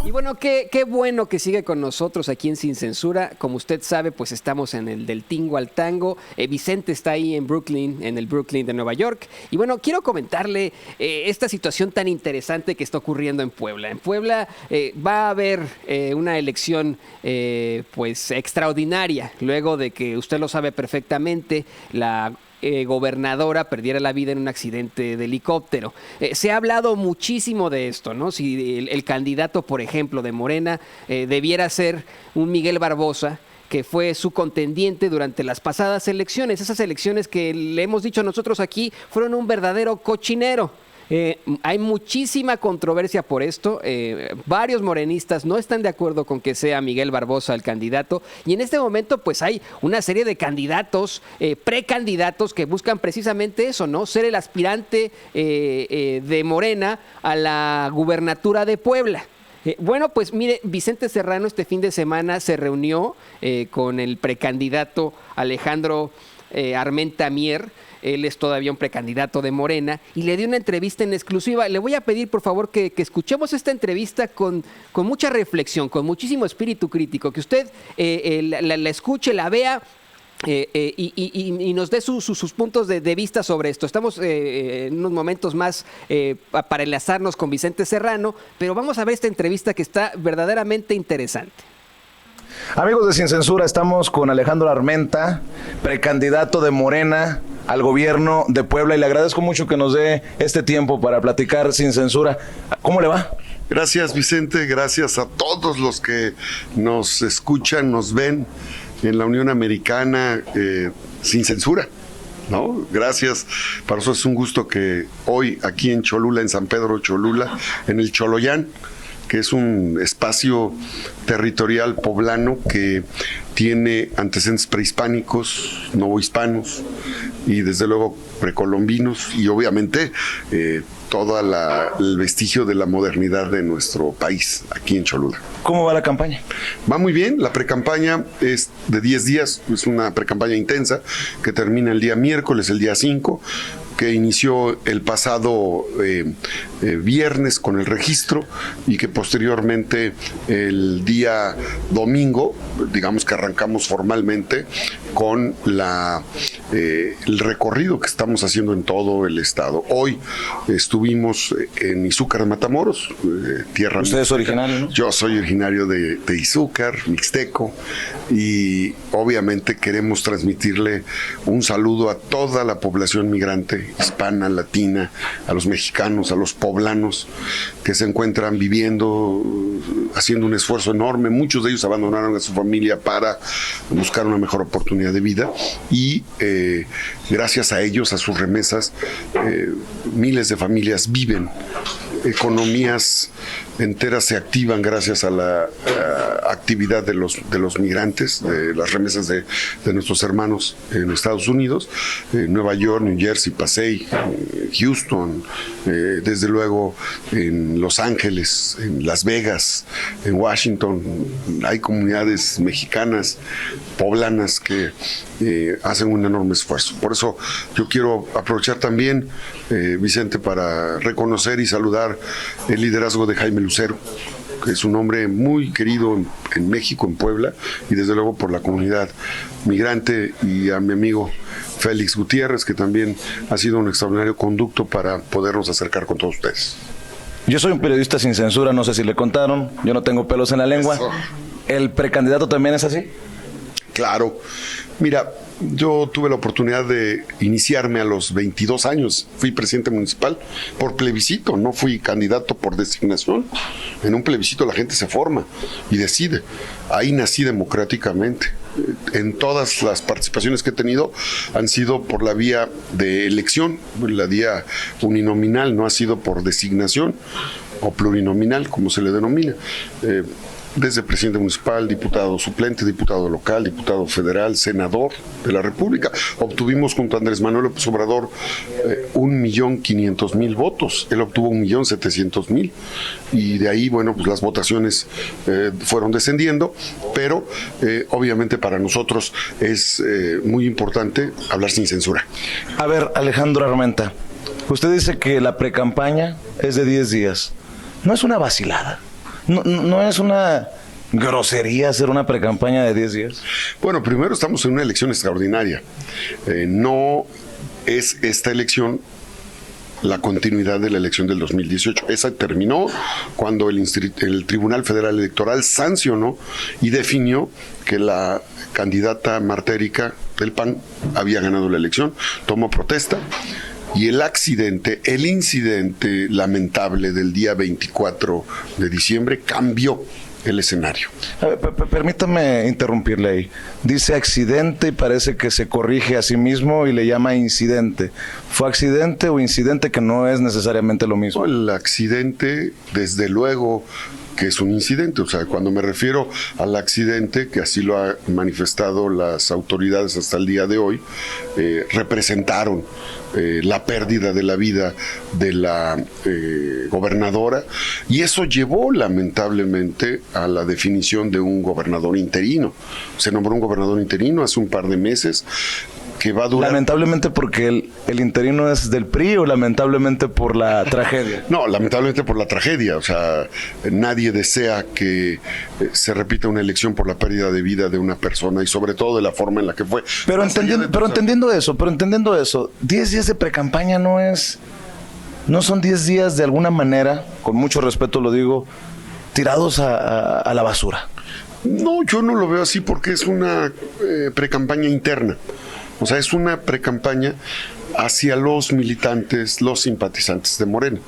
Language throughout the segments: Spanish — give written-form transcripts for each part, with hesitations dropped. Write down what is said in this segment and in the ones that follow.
Y bueno, qué bueno que sigue con nosotros aquí en Sin Censura. Como usted sabe, pues estamos en el del tingo al tango. Vicente está ahí en Brooklyn, en el Brooklyn de Nueva York. Y bueno, quiero comentarle esta situación tan interesante que está ocurriendo en Puebla. En Puebla va a haber una elección pues extraordinaria, luego de que usted lo sabe perfectamente, la gobernadora perdiera la vida en un accidente de helicóptero. Se ha hablado muchísimo de esto, ¿no? Si el candidato, por ejemplo, de Morena debiera ser un Miguel Barbosa, que fue su contendiente durante las pasadas elecciones. Esas elecciones que le hemos dicho nosotros aquí fueron un verdadero cochinero. Hay muchísima controversia por esto. Varios morenistas no están de acuerdo con que sea Miguel Barbosa el candidato. Y en este momento, pues hay una serie de candidatos, precandidatos, que buscan precisamente eso, ¿no? Ser el aspirante de Morena a la gubernatura de Puebla. Bueno, pues mire, Vicente Serrano este fin de semana se reunió con el precandidato Alejandro Armenta Mier. Él es todavía un precandidato de Morena y le dio una entrevista en exclusiva. Le voy a pedir, por favor, que escuchemos esta entrevista con mucha reflexión, con muchísimo espíritu crítico, que usted la escuche, la vea y nos dé sus puntos de vista sobre esto. Estamos en unos momentos más para enlazarnos con Vicente Serrano, pero vamos a ver esta entrevista que está verdaderamente interesante. Amigos de Sin Censura, estamos con Alejandro Armenta, precandidato de Morena al gobierno de Puebla, y le agradezco mucho que nos dé este tiempo para platicar sin censura. ¿Cómo le va? Gracias, Vicente, gracias a todos los que nos escuchan, nos ven en la Unión Americana sin censura, ¿no? Gracias, para nosotros es un gusto que hoy aquí en Cholula, en San Pedro Cholula, en el Choloyán, que es un espacio territorial poblano que tiene antecedentes prehispánicos, novohispanos y desde luego precolombinos, y obviamente todo el vestigio de la modernidad de nuestro país aquí en Cholula. ¿Cómo va la campaña? Va muy bien, la precampaña es de 10 días, es una precampaña intensa que termina el día miércoles, el día 5, que inició el pasado viernes con el registro y que posteriormente el día domingo, digamos que arrancamos formalmente con el recorrido que estamos haciendo en todo el estado. Hoy estuvimos en Izúcar de Matamoros, tierra. ¿Usted es originario, no? Yo soy originario de Izúcar, mixteco, y obviamente queremos transmitirle un saludo a toda la población migrante hispana, latina, a los mexicanos, a los poblanos que se encuentran viviendo, haciendo un esfuerzo enorme. Muchos de ellos abandonaron a su familia para buscar una mejor oportunidad de vida, y gracias a ellos, a sus remesas, miles de familias viven, economías enteras se activan gracias a la actividad de los migrantes, de las remesas de nuestros hermanos en Estados Unidos, Nueva York, New Jersey, Pasay, Houston, desde luego en Los Ángeles, en Las Vegas, en Washington. Hay comunidades mexicanas, poblanas, que hacen un enorme esfuerzo. Por eso yo quiero aprovechar también, Vicente, para reconocer y saludar el liderazgo de Jaime Lucero, que es un hombre muy querido en México, en Puebla, y desde luego por la comunidad migrante, y a mi amigo Félix Gutiérrez, que también ha sido un extraordinario conducto para podernos acercar con todos ustedes. Yo soy un periodista sin censura, no sé si le contaron, yo no tengo pelos en la lengua. Eso. ¿El precandidato también es así? Claro. Mira, yo tuve la oportunidad de iniciarme a los 22 años. Fui presidente municipal por plebiscito, no fui candidato por designación. En un plebiscito la gente se forma y decide. Ahí nací democráticamente. En todas las participaciones que he tenido han sido por la vía de elección, la vía uninominal, no ha sido por designación o plurinominal, como se le denomina. Desde presidente municipal, diputado suplente, diputado local, diputado federal, senador de la República. Obtuvimos junto a Andrés Manuel López Obrador 1.500.000 votos. Él obtuvo 1.700.000. Y de ahí, bueno, pues las votaciones fueron descendiendo, pero obviamente para nosotros es muy importante hablar sin censura. A ver, Alejandro Armenta, usted dice que la precampaña es de 10 días. ¿No es una vacilada? ¿No es una grosería hacer una precampaña de 10 días? Bueno, primero estamos en una elección extraordinaria. No es esta elección la continuidad de la elección del 2018. Esa terminó cuando el Tribunal Federal Electoral sancionó y definió que la candidata Marta Erika del PAN había ganado la elección, tomó protesta y el incidente lamentable del día 24 de diciembre cambió el escenario. A ver, permítame interrumpirle ahí. Dice accidente y parece que se corrige a sí mismo y le llama incidente. ¿Fue accidente o incidente, que no es necesariamente lo mismo? El accidente, desde luego que es un incidente. O sea, cuando me refiero al accidente, que así lo han manifestado las autoridades hasta el día de hoy, representaron la pérdida de la vida de la gobernadora, y eso llevó lamentablemente a la definición de un gobernador interino. Se nombró un gobernador interino hace un par de meses, que va a durar... ¿Lamentablemente porque el interino es del PRI o lamentablemente por la tragedia? No, lamentablemente por la tragedia. O sea, nadie desea que se repita una elección por la pérdida de vida de una persona y sobre todo de la forma en la que fue. Pero entendiendo eso, 10 días de precampaña no son 10 días de alguna manera, con mucho respeto lo digo, tirados a la basura. No, yo no lo veo así porque es una precampaña interna. O sea, es una precampaña hacia los militantes, los simpatizantes de Morena,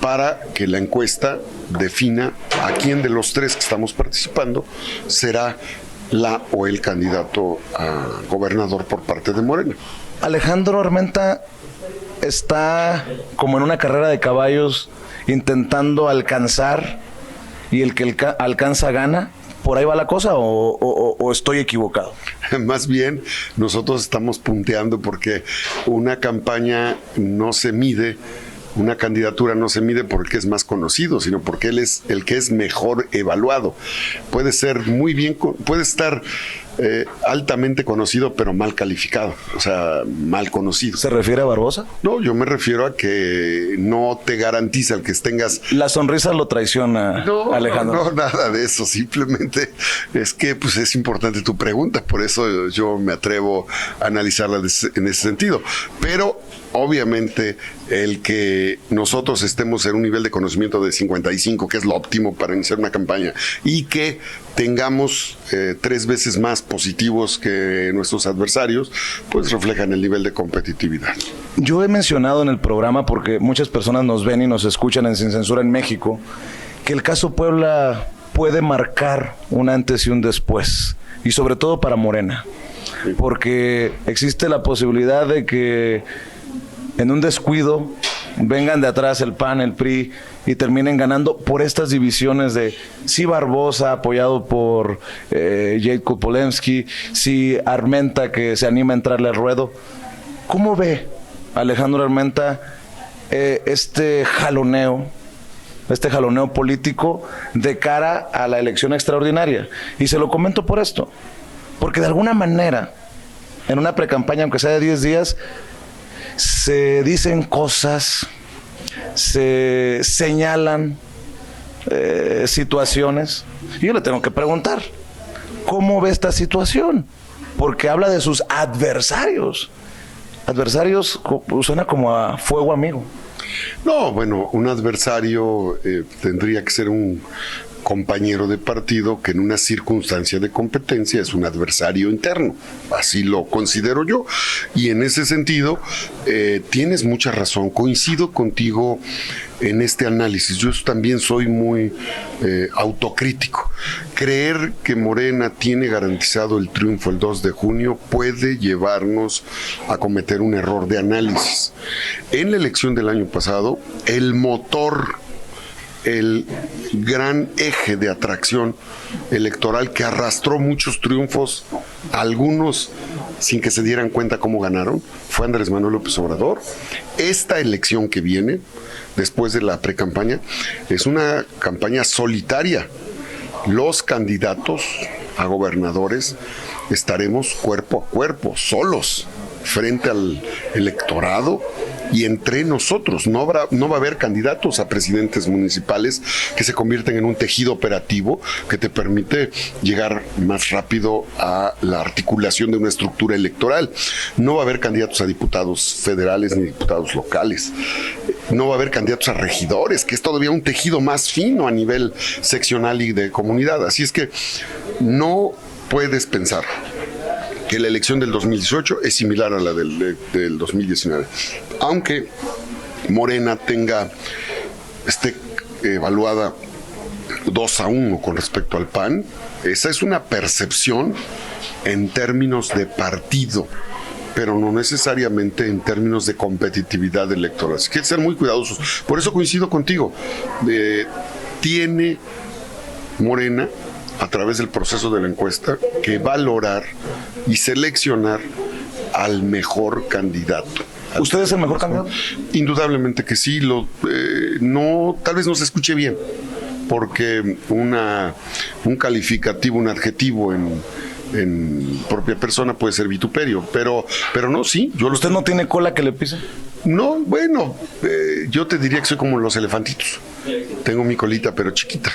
para que la encuesta defina a quién de los tres que estamos participando será la o el candidato a gobernador por parte de Morena. Alejandro Armenta está como en una carrera de caballos intentando alcanzar, y el que alcanza gana. ¿Por ahí va la cosa o estoy equivocado? Más bien, nosotros estamos punteando porque una campaña no se mide, una candidatura no se mide porque es más conocido, sino porque él es el que es mejor evaluado. Puede ser muy bien, puede estar altamente conocido, pero mal calificado, o sea, mal conocido. ¿Se refiere a Barbosa? No, yo me refiero a que no te garantiza el que tengas... La sonrisa lo traiciona, Alejandro. No, nada de eso, simplemente es que pues es importante tu pregunta, por eso yo me atrevo a analizarla en ese sentido, pero obviamente el que nosotros estemos en un nivel de conocimiento de 55, que es lo óptimo para iniciar una campaña, y que tengamos 3 veces más positivos que nuestros adversarios, pues reflejan el nivel de competitividad. Yo he mencionado en el programa, porque muchas personas nos ven y nos escuchan en Sin Censura en México, que el caso Puebla puede marcar un antes y un después, y sobre todo para Morena, porque existe la posibilidad de que en un descuido vengan de atrás el PAN, el PRI, y terminen ganando por estas divisiones de si Barbosa apoyado por Jacob Polensky, si Armenta que se anima a entrarle al ruedo. ¿Cómo ve Alejandro Armenta este jaloneo político de cara a la elección extraordinaria? Y se lo comento por esto, porque de alguna manera en una precampaña, aunque sea de 10 días, se dicen cosas, se señalan situaciones, y yo le tengo que preguntar, ¿cómo ve esta situación? Porque habla de sus adversarios. Adversarios suena como a fuego amigo. No, bueno, un adversario tendría que ser un compañero de partido que en una circunstancia de competencia es un adversario interno, así lo considero yo, y en ese sentido tienes mucha razón, coincido contigo en este análisis. Yo también soy muy autocrítico. Creer que Morena tiene garantizado el triunfo el 2 de junio puede llevarnos a cometer un error de análisis. En la elección del año pasado, el motor, el gran eje de atracción electoral que arrastró muchos triunfos, algunos sin que se dieran cuenta cómo ganaron, fue Andrés Manuel López Obrador. Esta elección que viene, después de la precampaña, es una campaña solitaria. Los candidatos a gobernadores estaremos cuerpo a cuerpo, solos, frente al electorado y entre nosotros. No va a haber candidatos a presidentes municipales que se convierten en un tejido operativo que te permite llegar más rápido a la articulación de una estructura electoral. No va a haber candidatos a diputados federales ni diputados locales. No va a haber candidatos a regidores, que es todavía un tejido más fino a nivel seccional y de comunidad. Así es que no puedes pensar que la elección del 2018 es similar a la del 2019. Aunque Morena esté evaluada 2-1 con respecto al PAN, esa es una percepción en términos de partido, pero no necesariamente en términos de competitividad electoral. Así que hay que ser muy cuidadosos. Por eso coincido contigo. Tiene Morena, a través del proceso de la encuesta, que valorar y seleccionar al mejor candidato. ¿Usted es el mejor candidato? Indudablemente que sí. Tal vez no se escuche bien, porque un calificativo, un adjetivo en propia persona puede ser vituperio, pero no, sí. ¿Usted no tiene cola que le pise? No, bueno, yo te diría que soy como los elefantitos. Tengo mi colita, pero chiquita.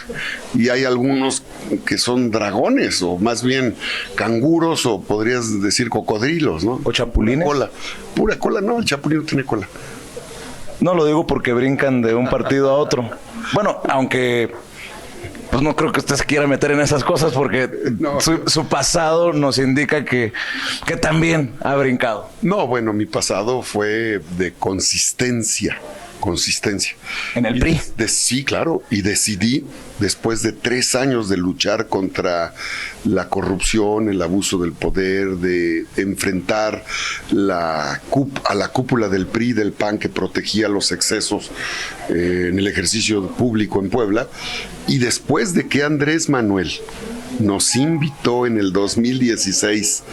Y hay algunos que son dragones, o más bien canguros, o podrías decir cocodrilos, ¿no? ¿O chapulines? Pura cola, no, el chapulín no tiene cola. No, lo digo porque brincan de un partido a otro. Bueno, aunque pues no creo que usted se quiera meter en esas cosas, porque no. Su pasado nos indica que también ha brincado. No, bueno, mi pasado fue de consistencia. ¿En el PRI? Sí, claro, y decidí, después de 3 años de luchar contra la corrupción, el abuso del poder, de enfrentar a la cúpula del PRI, del PAN, que protegía los excesos en el ejercicio público en Puebla, y después de que Andrés Manuel nos invitó en el 2016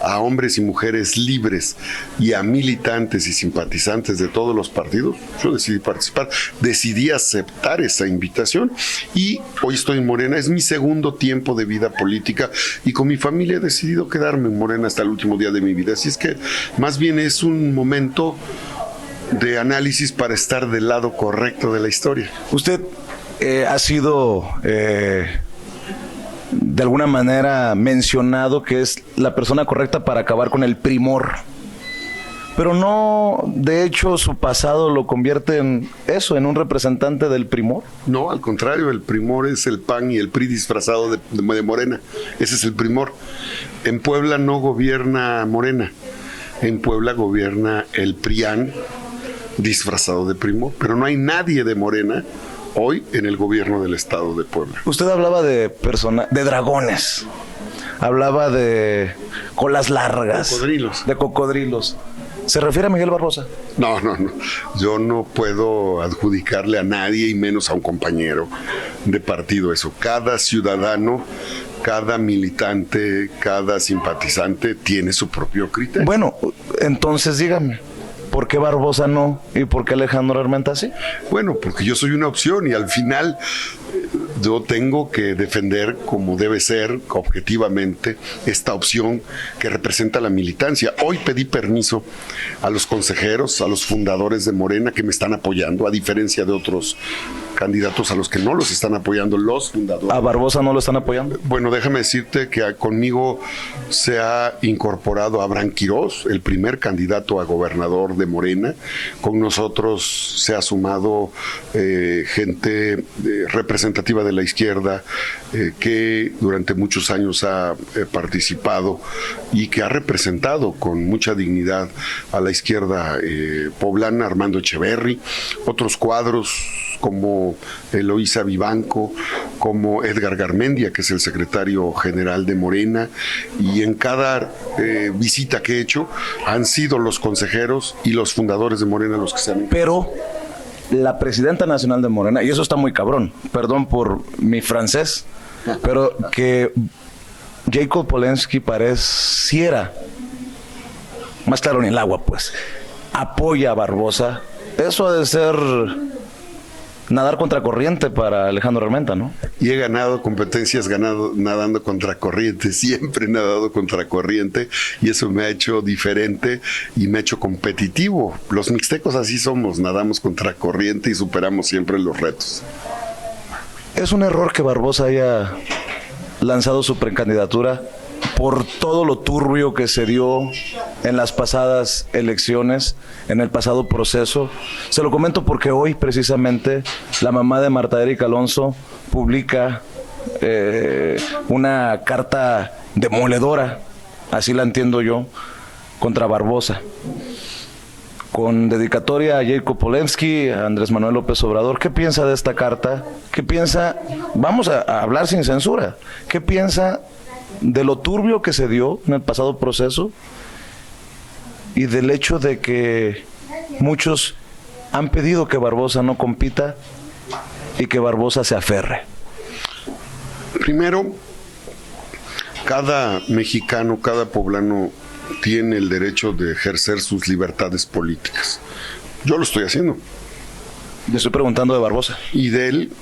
a hombres y mujeres libres y a militantes y simpatizantes de todos los partidos, yo decidí participar, decidí aceptar esa invitación, y hoy estoy en Morena. Es mi segundo tiempo de vida política, y con mi familia he decidido quedarme en Morena hasta el último día de mi vida. Así es que más bien es un momento de análisis para estar del lado correcto de la historia. Usted ha sido de alguna manera mencionado que es la persona correcta para acabar con el primor, pero no, de hecho, su pasado lo convierte en eso, en un representante del primor. No, al contrario, el primor es el PAN y el PRI disfrazado de Morena. Ese es el primor. En Puebla no gobierna Morena, en Puebla gobierna el PRIAN disfrazado de primor, pero no hay nadie de Morena hoy en el gobierno del estado de Puebla. Usted hablaba de dragones, hablaba de colas largas, de cocodrilos. ¿Se refiere a Miguel Barbosa? No. Yo no puedo adjudicarle a nadie, y menos a un compañero de partido, eso. Cada ciudadano, cada militante, cada simpatizante tiene su propio criterio. Bueno, entonces dígame, ¿por qué Barbosa no y por qué Alejandro Armenta sí? Bueno, porque yo soy una opción, y al final yo tengo que defender, como debe ser, objetivamente, esta opción que representa la militancia. Hoy pedí permiso a los consejeros, a los fundadores de Morena, que me están apoyando, a diferencia de otros candidatos a los que no los están apoyando los fundadores. ¿A Barbosa no lo están apoyando? Bueno, déjame decirte que conmigo se ha incorporado Abraham Quirós, el primer candidato a gobernador de Morena. Con nosotros se ha sumado gente representativa de la izquierda, que durante muchos años ha participado y que ha representado con mucha dignidad a la izquierda poblana. Armando Echeverry, otros cuadros como Eloísa Vivanco, como Edgar Garmendia, que es el secretario general de Morena, y en cada visita que he hecho han sido los consejeros y los fundadores de Morena los que se han... Pero la presidenta nacional de Morena, y eso está muy cabrón, perdón por mi francés, pero que Jacob Polensky pareciera, más claro ni el agua, pues, apoya a Barbosa. Eso ha de ser nadar contracorriente para Alejandro Armenta, ¿no? Y he ganado competencias nadando contracorriente, siempre he nadado contracorriente y eso me ha hecho diferente y me ha hecho competitivo. Los mixtecos así somos, nadamos contracorriente y superamos siempre los retos. ¿Es un error que Barbosa haya lanzado su precandidatura por todo lo turbio que se dio en las pasadas elecciones, en el pasado proceso? Se lo comento porque hoy precisamente la mamá de Marta Erika Alonso publica una carta demoledora, así la entiendo yo, contra Barbosa, con dedicatoria a Jacob Polensky, a Andrés Manuel López Obrador. ¿Qué piensa de esta carta? ¿Qué piensa? Vamos a hablar sin censura. ¿Qué piensa de lo turbio que se dio en el pasado proceso y del hecho de que muchos han pedido que Barbosa no compita y que Barbosa se aferre? Primero, cada mexicano, cada poblano tiene el derecho de ejercer sus libertades políticas. Yo lo estoy haciendo. Le estoy preguntando de Barbosa. Y de él,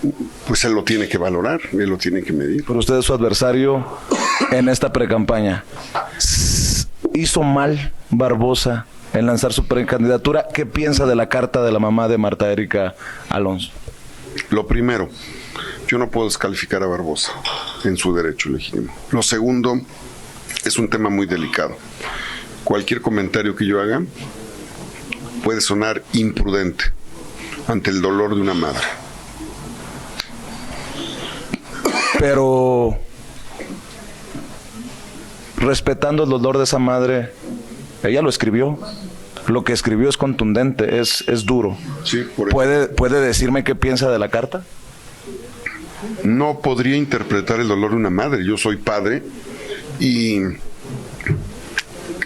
pues él lo tiene que valorar, él lo tiene que medir. Pero usted es su adversario en esta precampaña. ¿Hizo mal Barbosa en lanzar su precandidatura? ¿Qué piensa de la carta de la mamá de Marta Erika Alonso? Lo primero, yo no puedo descalificar a Barbosa en su derecho legítimo. Lo segundo, es un tema muy delicado. Cualquier comentario que yo haga puede sonar imprudente ante el dolor de una madre. Pero respetando el dolor de esa madre, ella lo escribió. Lo que escribió es contundente, es duro. Sí, por eso. ¿Puede decirme qué piensa de la carta? No podría interpretar el dolor de una madre. Yo soy padre y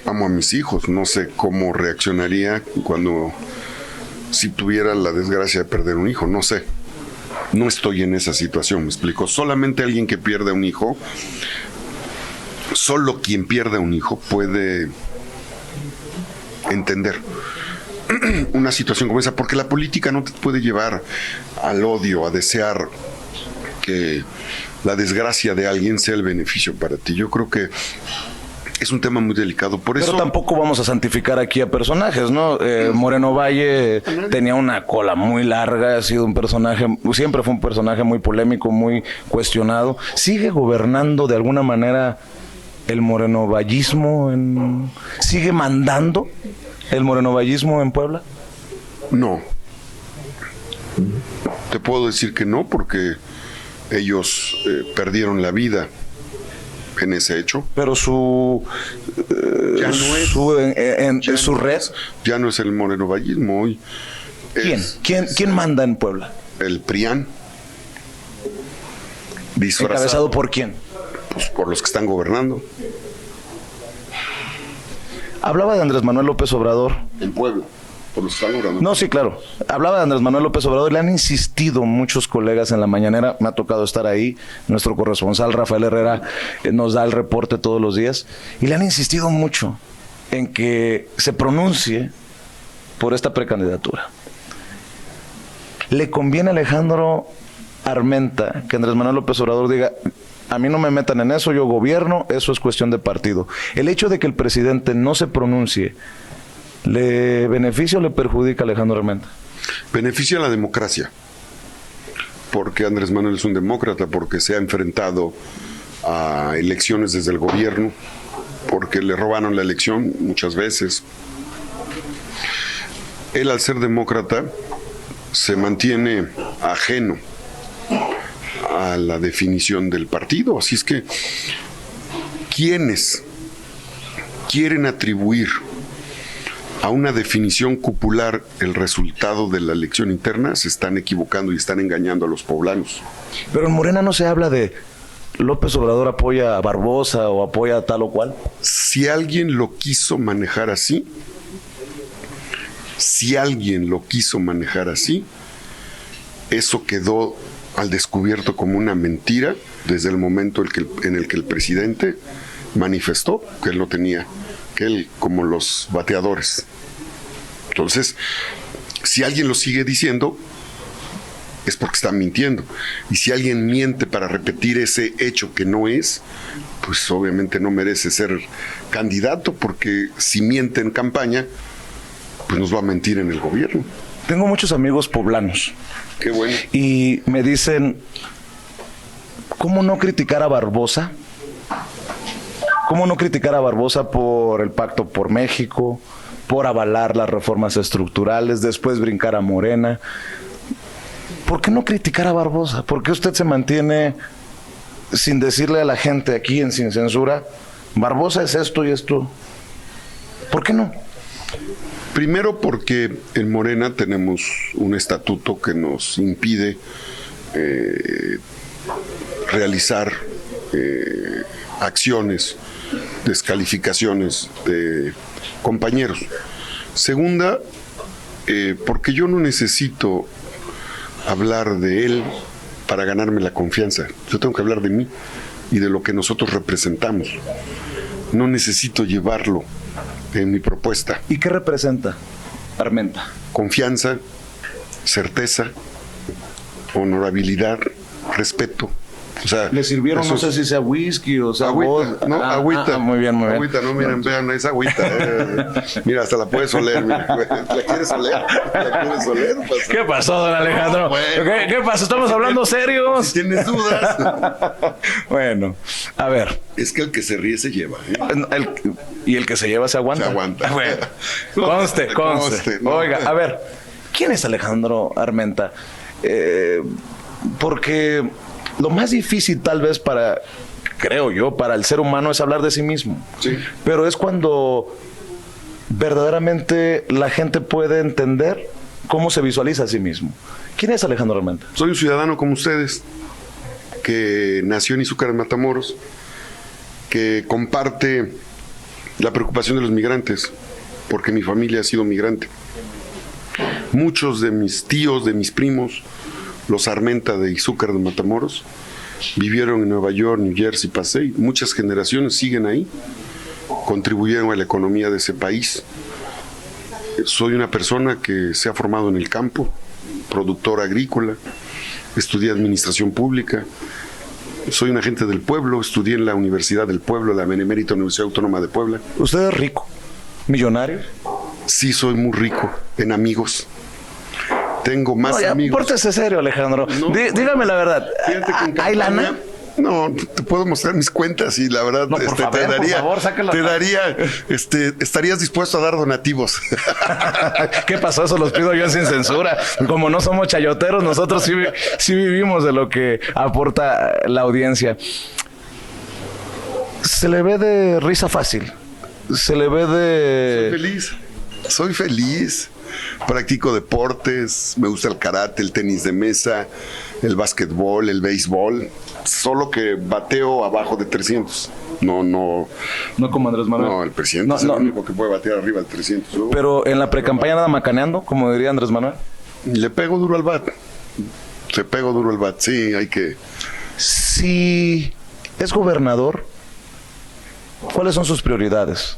amo a mis hijos. No sé cómo reaccionaría si tuviera la desgracia de perder un hijo. No sé. No estoy en esa situación, me explico. Solamente alguien que pierde un hijo, solo quien pierde un hijo puede entender una situación como esa, porque la política no te puede llevar al odio, a desear que la desgracia de alguien sea el beneficio para ti. Yo creo que es un tema muy delicado, por eso... Pero tampoco vamos a santificar aquí a personajes, ¿no? Moreno Valle tenía una cola muy larga, ha sido un personaje, siempre fue un personaje muy polémico, muy cuestionado. ¿Sigue gobernando de alguna manera el morenovallismo? ¿Sigue mandando el morenovallismo en Puebla? No. Te puedo decir que no, porque ellos perdieron la vida en ese hecho. Pero su red. Ya no es el morenovallismo hoy. ¿Quién manda en Puebla? El PRIAN. Disfrazado. ¿Encabezado por quién? Pues por los que están gobernando. Hablaba de Andrés Manuel López Obrador. En Puebla. Por los que están gobernando. No, sí, claro. Hablaba de Andrés Manuel López Obrador. Le han insistido muchos colegas en la mañanera. Me ha tocado estar ahí. Nuestro corresponsal Rafael Herrera nos da el reporte todos los días. Y le han insistido mucho en que se pronuncie por esta precandidatura. ¿Le conviene a Alejandro Armenta que Andrés Manuel López Obrador diga: a mí no me metan en eso, yo gobierno, eso es cuestión de partido? El hecho de que el presidente no se pronuncie, ¿le beneficia o le perjudica a Alejandro Armenta? Beneficia a la democracia, porque Andrés Manuel es un demócrata, porque se ha enfrentado a elecciones desde el gobierno, porque le robaron la elección muchas veces. Él, al ser demócrata, se mantiene ajeno a la definición del partido. Así es que quienes quieren atribuir a una definición cupular el resultado de la elección interna se están equivocando y están engañando a los poblanos. Pero en Morena no se habla de López Obrador apoya a Barbosa o apoya a tal o cual. Si alguien lo quiso manejar así, eso quedó al descubierto como una mentira desde el momento en el que el presidente manifestó que él no tenía, que él, como los bateadores. Entonces, si alguien lo sigue diciendo, es porque está mintiendo. Y si alguien miente para repetir ese hecho que no es, pues obviamente no merece ser candidato, porque si miente en campaña, pues nos va a mentir en el gobierno. Tengo muchos amigos poblanos. Qué bueno. Y me dicen, ¿cómo no criticar a Barbosa? ¿Cómo no criticar a Barbosa por el Pacto por México, por avalar las reformas estructurales, después brincar a Morena? ¿Por qué no criticar a Barbosa? ¿Por qué usted se mantiene sin decirle a la gente aquí en Sin Censura, Barbosa es esto y esto? ¿Por qué no? Primero porque en Morena tenemos un estatuto que nos impide realizar acciones, descalificaciones de compañeros. Segunda, porque yo no necesito hablar de él para ganarme la confianza. Yo tengo que hablar de mí y de lo que nosotros representamos. No necesito llevarlo en mi propuesta. ¿Y qué representa Armenta? Confianza, certeza, honorabilidad, respeto. O sea, ¿le sirvieron, no sé si sea whisky o sea agüita? No, agüita. Muy bien, muy bien. Agüita, no, miren, vean, es agüita. Mira, hasta la puedes oler. Mira. ¿La quieres oler? ¿La quieres oler? Pasa. ¿Qué pasó, don Alejandro? Bueno, ¿Qué pasó? ¿Estamos hablando serios? Si tienes dudas. Bueno, a ver. Es que el que se ríe se lleva. Y el que se lleva se aguanta. Se aguanta. Bueno, conste. No. Oiga, a ver, ¿quién es Alejandro Armenta? Porque lo más difícil tal vez creo yo, para el ser humano es hablar de sí mismo. Sí. Pero es cuando verdaderamente la gente puede entender cómo se visualiza a sí mismo. ¿Quién es Alejandro Armenta? Soy un ciudadano como ustedes, que nació en Izúcar, en Matamoros, que comparte la preocupación de los migrantes, porque mi familia ha sido migrante. Muchos de mis tíos, de mis primos, los Armenta de Izúcar de Matamoros, vivieron en Nueva York, New Jersey, Pasay. Muchas generaciones siguen ahí, contribuyeron a la economía de ese país. Soy una persona que se ha formado en el campo, productor agrícola, estudié administración pública. Soy un agente del pueblo, estudié en la Universidad del Pueblo, la Benemérita Universidad Autónoma de Puebla. ¿Usted es rico? ¿Millonario? Sí, soy muy rico en amigos. Tengo más amigos. Pórtese serio, Alejandro. No, dígame la verdad. Fíjate que ¿Hay lana? No, te puedo mostrar mis cuentas y la verdad No, por favor, sácala. Estarías dispuesto a dar donativos. ¿Qué pasó? Eso los pido yo sin censura. Como no somos chayoteros, nosotros sí vivimos de lo que aporta la audiencia. Se le ve de risa fácil. Se le ve de... Soy feliz. Practico deportes, me gusta el karate, el tenis de mesa, el básquetbol, el béisbol, solo que bateo abajo de 300. No como Andrés Manuel. No, el presidente es el único que puede batear arriba del 300. ¿No? Pero en la precampaña nada macaneando, como diría Andrés Manuel. Le pego duro al bat. Sí, hay que... Si es gobernador, ¿cuáles son sus prioridades?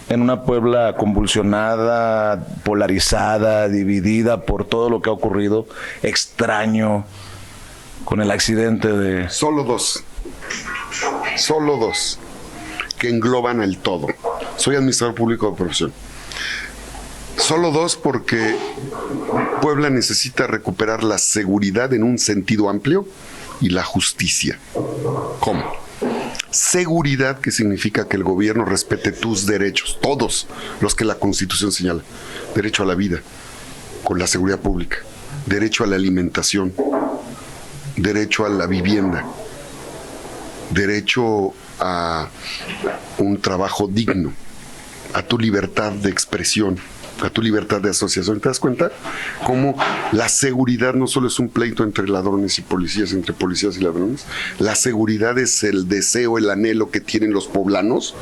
En una Puebla convulsionada, polarizada, dividida por todo lo que ha ocurrido, extraño, con el accidente de... Solo dos, que engloban el todo. Soy administrador público de profesión. Solo dos porque Puebla necesita recuperar la seguridad en un sentido amplio y la justicia. ¿Cómo? Seguridad, que significa que el gobierno respete tus derechos, todos los que la Constitución señala. Derecho a la vida, con la seguridad pública. Derecho a la alimentación. Derecho a la vivienda. Derecho a un trabajo digno. A tu libertad de expresión. A tu libertad de asociación. ¿Te das cuenta? Cómo la seguridad no solo es un pleito entre ladrones y policías, entre policías y ladrones. La seguridad es el deseo, el anhelo que tienen los poblanos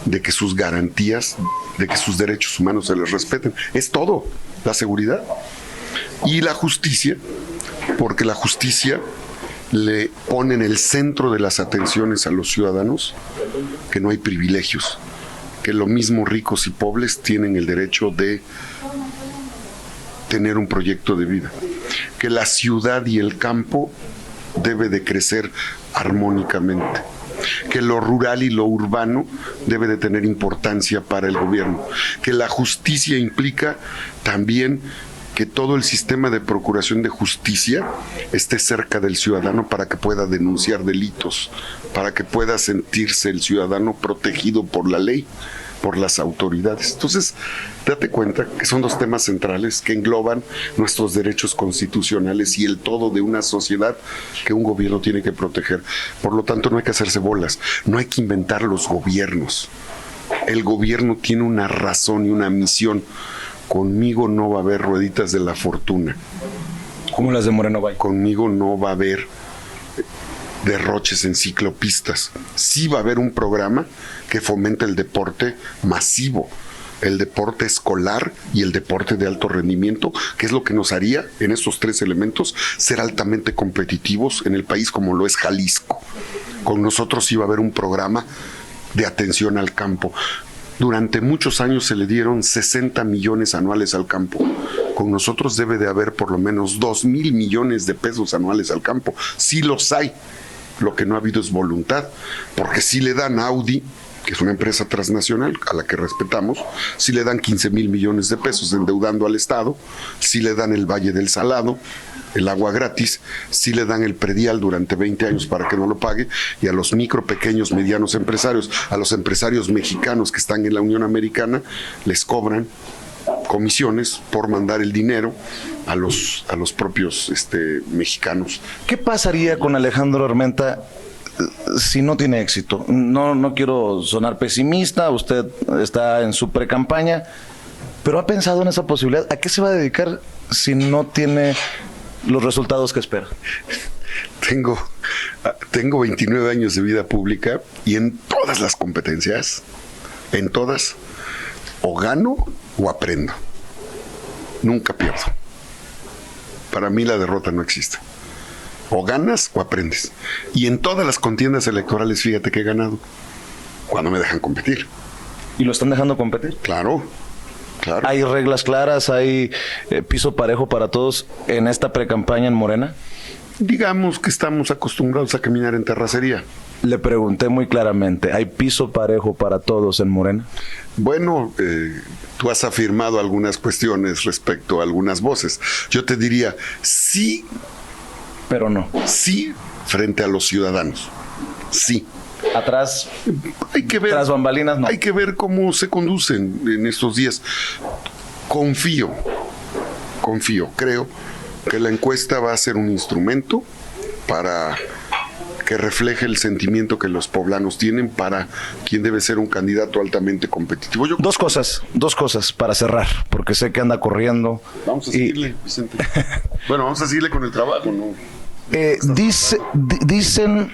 de que sus garantías, de que sus derechos humanos se les respeten. Es todo, la seguridad. Y la justicia, porque la justicia le pone en el centro de las atenciones a los ciudadanos que no hay privilegios, que lo mismo ricos y pobres tienen el derecho de tener un proyecto de vida. que la ciudad y el campo debe de crecer armónicamente, que lo rural y lo urbano debe de tener importancia para el gobierno, que la justicia implica también que todo el sistema de procuración de justicia esté cerca del ciudadano para que pueda denunciar delitos, para que pueda sentirse el ciudadano protegido por la ley, por las autoridades. Entonces, date cuenta que son dos temas centrales que engloban nuestros derechos constitucionales y el todo de una sociedad que un gobierno tiene que proteger. Por lo tanto, no hay que hacerse bolas, no hay que inventar los gobiernos. El gobierno tiene una razón y una misión. Conmigo no va a haber rueditas de la fortuna. Como las de Moreno Valle. Conmigo no va a haber derroches en ciclopistas. Sí va a haber un programa que fomente el deporte masivo, el deporte escolar y el deporte de alto rendimiento, que es lo que nos haría en estos tres elementos ser altamente competitivos en el país como lo es Jalisco. Con nosotros sí va a haber un programa de atención al campo. Durante muchos años se le dieron 60 millones anuales al campo. Con nosotros debe de haber por lo menos 2,000 millones de pesos anuales al campo. Sí los hay. Lo que no ha habido es voluntad, porque sí le dan a Audi, que es una empresa transnacional a la que respetamos, sí le dan 15,000 millones de pesos endeudando al Estado, sí le dan el Valle del Salado, el agua gratis, sí le dan el predial durante 20 años para que no lo pague, y a los micro, pequeños, medianos empresarios, a los empresarios mexicanos que están en la Unión Americana, les cobran comisiones por mandar el dinero a los propios mexicanos. ¿Qué pasaría con Alejandro Armenta si no tiene éxito? No quiero sonar pesimista, usted está en su precampaña, pero ¿ha pensado en esa posibilidad? ¿A qué se va a dedicar si no tiene los resultados que espera? Tengo 29 años de vida pública y en todas las competencias, en todas, o gano o aprendo. Nunca pierdo. Para mí la derrota no existe. O ganas o aprendes. Y en todas las contiendas electorales, fíjate que he ganado cuando me dejan competir. ¿Y lo están dejando competir? Claro. ¿Hay reglas claras? ¿Hay piso parejo para todos en esta precampaña en Morena? Digamos que estamos acostumbrados a caminar en terracería. Le pregunté muy claramente, ¿hay piso parejo para todos en Morena? Bueno, tú has afirmado algunas cuestiones respecto a algunas voces. Yo te diría, sí, pero no. Sí, frente a los ciudadanos. Sí. Atrás, hay que ver, tras bambalinas, no. Hay que ver cómo se conducen en estos días. Confío, creo que la encuesta va a ser un instrumento para que refleje el sentimiento que los poblanos tienen para quien debe ser un candidato altamente competitivo. Dos cosas para cerrar, porque sé que anda corriendo. Vamos a seguirle, Vicente. Bueno, vamos a seguirle con el trabajo, ¿no? Dicen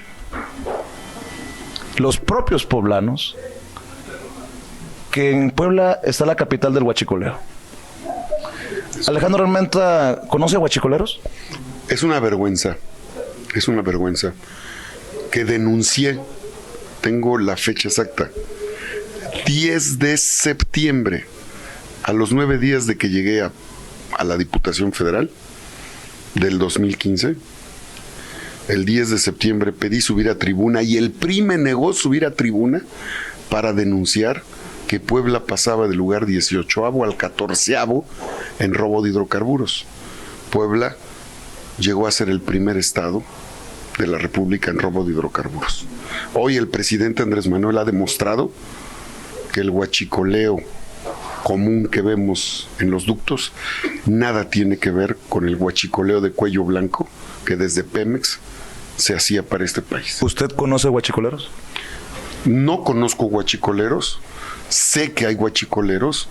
los propios poblanos que en Puebla está la capital del huachicoleo. Alejandro Armenta, ¿conoce a huachicoleros? Es una vergüenza que denuncié, tengo la fecha exacta, 10 de septiembre, a los 9 días de que llegué a la Diputación Federal del 2015, el 10 de septiembre pedí subir a tribuna y el PRI me negó subir a tribuna para denunciar que Puebla pasaba del lugar 18º al 14º en robo de hidrocarburos. Puebla llegó a ser el primer estado de la República en robo de hidrocarburos. Hoy el presidente Andrés Manuel ha demostrado que el huachicoleo común que vemos en los ductos nada tiene que ver con el huachicoleo de cuello blanco que desde Pemex se hacía para este país. ¿Usted conoce huachicoleros? No conozco huachicoleros, sé que hay huachicoleros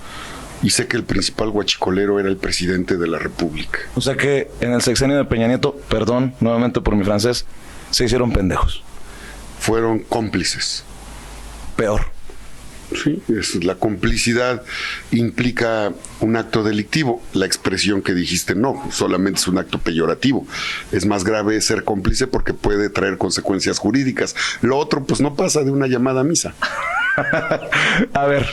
y sé que el principal huachicolero era el presidente de la República. O sea que en el sexenio de Peña Nieto, perdón nuevamente por mi francés, se hicieron pendejos. Fueron cómplices. Peor. Sí, la complicidad implica un acto delictivo. La expresión que dijiste no, solamente es un acto peyorativo. Es más grave ser cómplice porque puede traer consecuencias jurídicas. Lo otro, pues no pasa de una llamada a misa. A ver,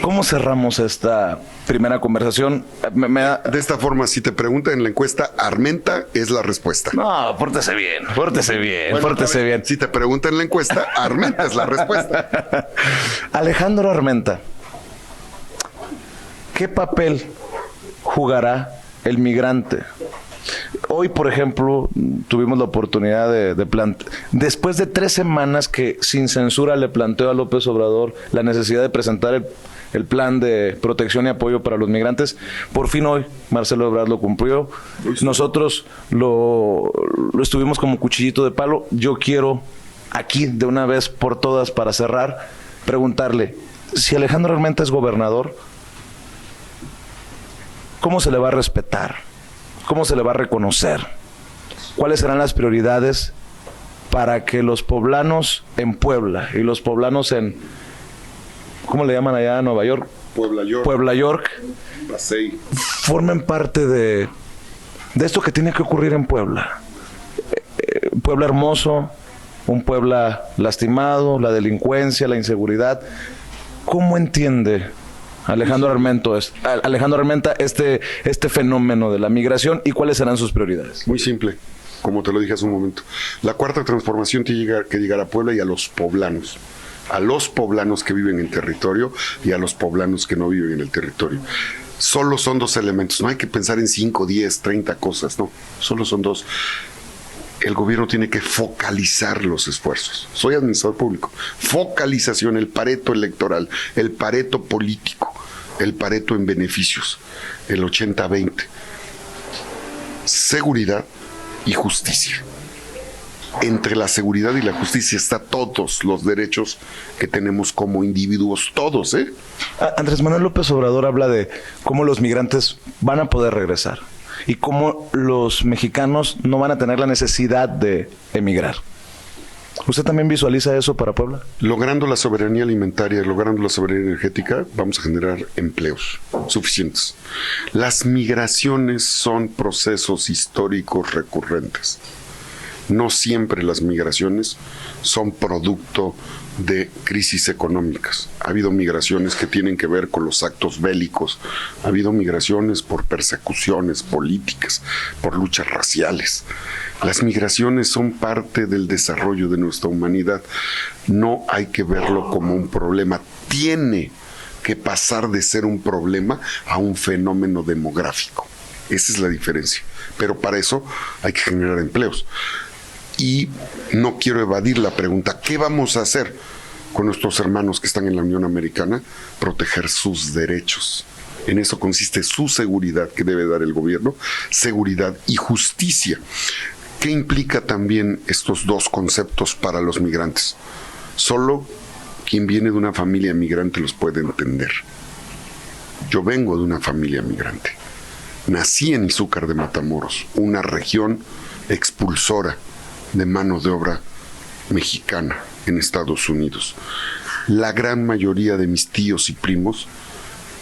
¿Cómo cerramos esta primera conversación? De esta forma, si te preguntan en la encuesta, Armenta es la respuesta. No, pórtese bien, Bueno, pórtese bien. Si te preguntan en la encuesta, Armenta es la respuesta. Alejandro Armenta, ¿qué papel jugará el migrante? Hoy, por ejemplo, tuvimos la oportunidad después de 3 semanas que Sin Censura le planteó a López Obrador la necesidad de presentar el plan de protección y apoyo para los migrantes, por fin hoy Marcelo Ebrard lo cumplió. Nosotros lo estuvimos como cuchillito de palo. Yo quiero aquí, de una vez por todas, para cerrar, preguntarle, si Alejandro Armenta es gobernador, ¿cómo se le va a respetar? ¿Cómo se le va a reconocer? ¿Cuáles serán las prioridades para que los poblanos en Puebla y los poblanos en, ¿cómo le llaman allá en Nueva York? Puebla York, Pasey, formen parte de esto que tiene que ocurrir en Puebla? Puebla hermoso, un Puebla lastimado, la delincuencia, la inseguridad. ¿Cómo entiende Alejandro Armenta este fenómeno de la migración y cuáles serán sus prioridades? muy simple, como te lo dije hace un momento. La cuarta transformación tiene que llegar a Puebla y a los poblanos que viven en territorio y a los poblanos que no viven en el territorio. Solo son 2 elementos, no hay que pensar en 5, 10, 30 cosas, no, solo son 2. El gobierno tiene que focalizar los esfuerzos. Soy administrador público. Focalización, el Pareto electoral, el Pareto político, el Pareto en beneficios, el 80-20. Seguridad y justicia. Entre la seguridad y la justicia está todos los derechos que tenemos como individuos, todos, ¿eh? Andrés Manuel López Obrador habla de cómo los migrantes van a poder regresar y cómo los mexicanos no van a tener la necesidad de emigrar. ¿Usted también visualiza eso para Puebla? Logrando la soberanía alimentaria, logrando la soberanía energética, vamos a generar empleos suficientes. Las migraciones son procesos históricos recurrentes. No siempre las migraciones son producto de crisis económicas. Ha habido migraciones que tienen que ver con los actos bélicos, ha habido migraciones por persecuciones políticas, por luchas raciales. Las migraciones son parte del desarrollo de nuestra humanidad. No hay que verlo como un problema. Tiene que pasar de ser un problema a un fenómeno demográfico. Esa es la diferencia. Pero para eso hay que generar empleos. Y no quiero evadir la pregunta, ¿qué vamos a hacer con nuestros hermanos que están en la Unión Americana? Proteger sus derechos. En eso consiste su seguridad que debe dar el gobierno, seguridad y justicia. ¿Qué implica también estos 2 conceptos para los migrantes? Solo quien viene de una familia migrante los puede entender. Yo vengo de una familia migrante. Nací en Izúcar de Matamoros, una región expulsora de mano de obra mexicana en Estados Unidos. La gran mayoría de mis tíos y primos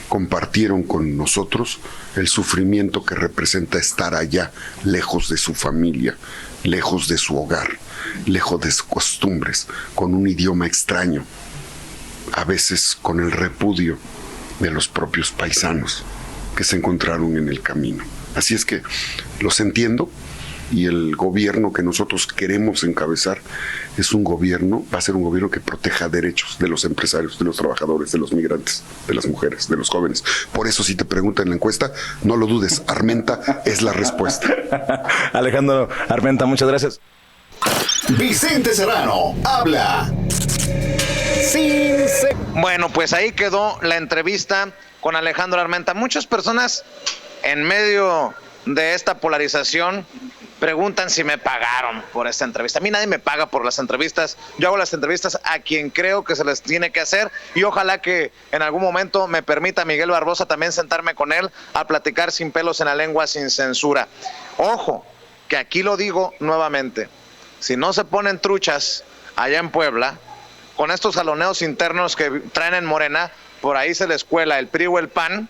compartieron con nosotros el sufrimiento que representa estar allá, lejos de su familia, lejos de su hogar, lejos de sus costumbres, con un idioma extraño, a veces con el repudio de los propios paisanos que se encontraron en el camino. Así es que los entiendo. Y el gobierno que nosotros queremos encabezar va a ser un gobierno que proteja derechos de los empresarios, de los trabajadores, de los migrantes, de las mujeres, de los jóvenes. Por eso, si te preguntan en la encuesta, no lo dudes, Armenta es la respuesta. Alejandro Armenta, muchas gracias. Vicente Serrano habla. Bueno, pues ahí quedó la entrevista con Alejandro Armenta. Muchas personas en medio de esta polarización preguntan si me pagaron por esta entrevista. A mí nadie me paga por las entrevistas. Yo hago las entrevistas a quien creo que se les tiene que hacer y ojalá que en algún momento me permita Miguel Barbosa también sentarme con él a platicar sin pelos en la lengua, sin censura. Ojo, que aquí lo digo nuevamente. Si no se ponen truchas allá en Puebla, con estos jaloneos internos que traen en Morena, por ahí se les cuela el PRI o el PAN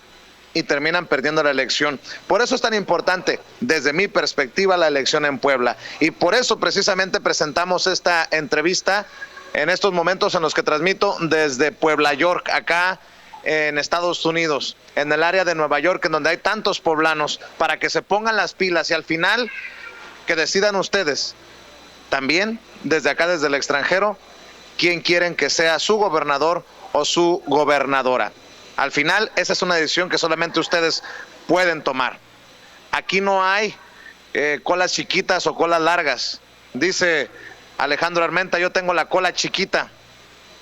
y terminan perdiendo la elección. Por eso es tan importante, desde mi perspectiva, la elección en Puebla. Y por eso precisamente presentamos esta entrevista en estos momentos en los que transmito desde Puebla York, acá en Estados Unidos, en el área de Nueva York, en donde hay tantos poblanos, para que se pongan las pilas y al final que decidan ustedes, también desde acá, desde el extranjero, quién quieren que sea su gobernador o su gobernadora. Al final, esa es una decisión que solamente ustedes pueden tomar. Aquí no hay colas chiquitas o colas largas. Dice Alejandro Armenta, yo tengo la cola chiquita.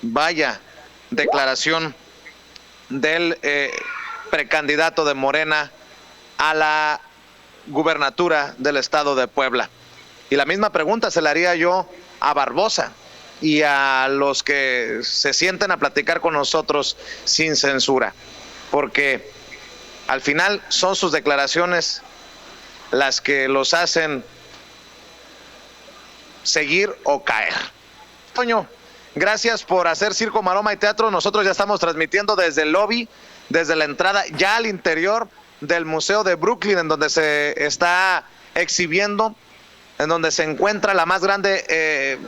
Vaya declaración del precandidato de Morena a la gubernatura del estado de Puebla. Y la misma pregunta se la haría yo a Barbosa y a los que se sienten a platicar con nosotros sin censura, porque al final son sus declaraciones las que los hacen seguir o caer. Toño, gracias por hacer circo, maroma y teatro. Nosotros ya estamos transmitiendo desde el lobby, desde la entrada, ya al interior del Museo de Brooklyn, en donde se está exhibiendo, en donde se encuentra la más grande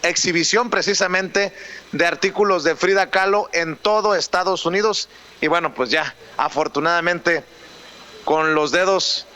exhibición precisamente de artículos de Frida Kahlo en todo Estados Unidos. Y bueno, pues ya afortunadamente con los dedos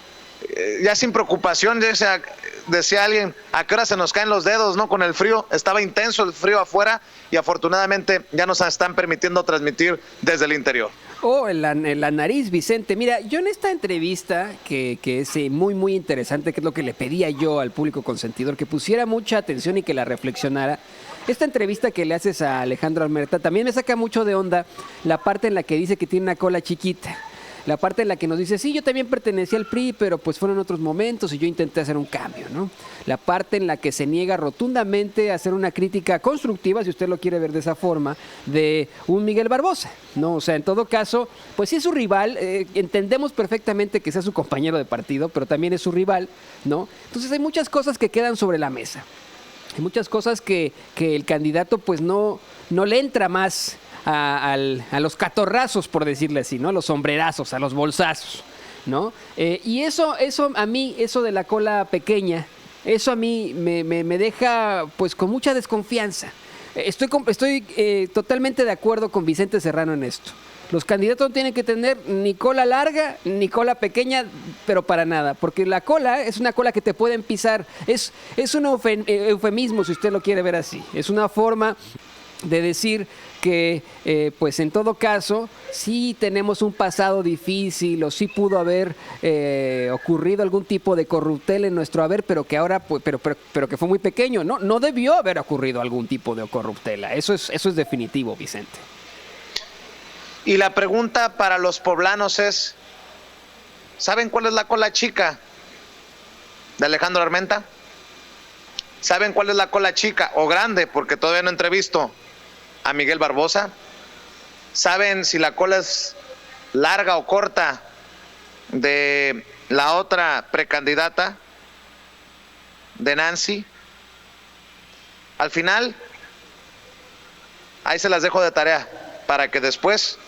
ya sin preocupación, ya decía alguien, ¿a qué hora se nos caen los dedos, no? Con el frío, estaba intenso el frío afuera y afortunadamente ya nos están permitiendo transmitir desde el interior. Oh, en la nariz, Vicente. Mira, yo en esta entrevista, que es muy, muy interesante, que es lo que le pedía yo al público consentidor, que pusiera mucha atención y que la reflexionara. Esta entrevista que le haces a Alejandro Armenta también me saca mucho de onda la parte en la que dice que tiene una cola chiquita. La parte en la que nos dice, sí, yo también pertenecía al PRI, pero pues fueron otros momentos y yo intenté hacer un cambio, ¿no? La parte en la que se niega rotundamente a hacer una crítica constructiva, si usted lo quiere ver de esa forma, de un Miguel Barbosa, ¿no? O sea, en todo caso, pues sí es su rival, entendemos perfectamente que sea su compañero de partido, pero también es su rival, ¿no? Entonces hay muchas cosas que quedan sobre la mesa. Hay muchas cosas que el candidato pues no le entra más a los catorrazos, por decirle así, ¿no? A los sombrerazos, a los bolsazos, ¿no? Y eso a mí, eso de la cola pequeña, eso a mí me deja pues con mucha desconfianza. Estoy totalmente de acuerdo con Vicente Serrano en esto. Los candidatos no tienen que tener ni cola larga ni cola pequeña, pero para nada, porque la cola es una cola que te pueden pisar. Es un eufemismo, si usted lo quiere ver así. Es una forma de decir que pues en todo caso sí tenemos un pasado difícil o sí pudo haber ocurrido algún tipo de corruptela en nuestro haber, pero que ahora pero que fue muy pequeño. No debió haber ocurrido algún tipo de corruptela. Eso es definitivo, Vicente. Y la pregunta para los poblanos es, ¿saben cuál es la cola chica de Alejandro Armenta? ¿Saben cuál es la cola chica o grande? Porque todavía no he entrevisto a Miguel Barbosa. ¿Saben si la cola es larga o corta de la otra precandidata, de Nancy? Al final, ahí se las dejo de tarea para que después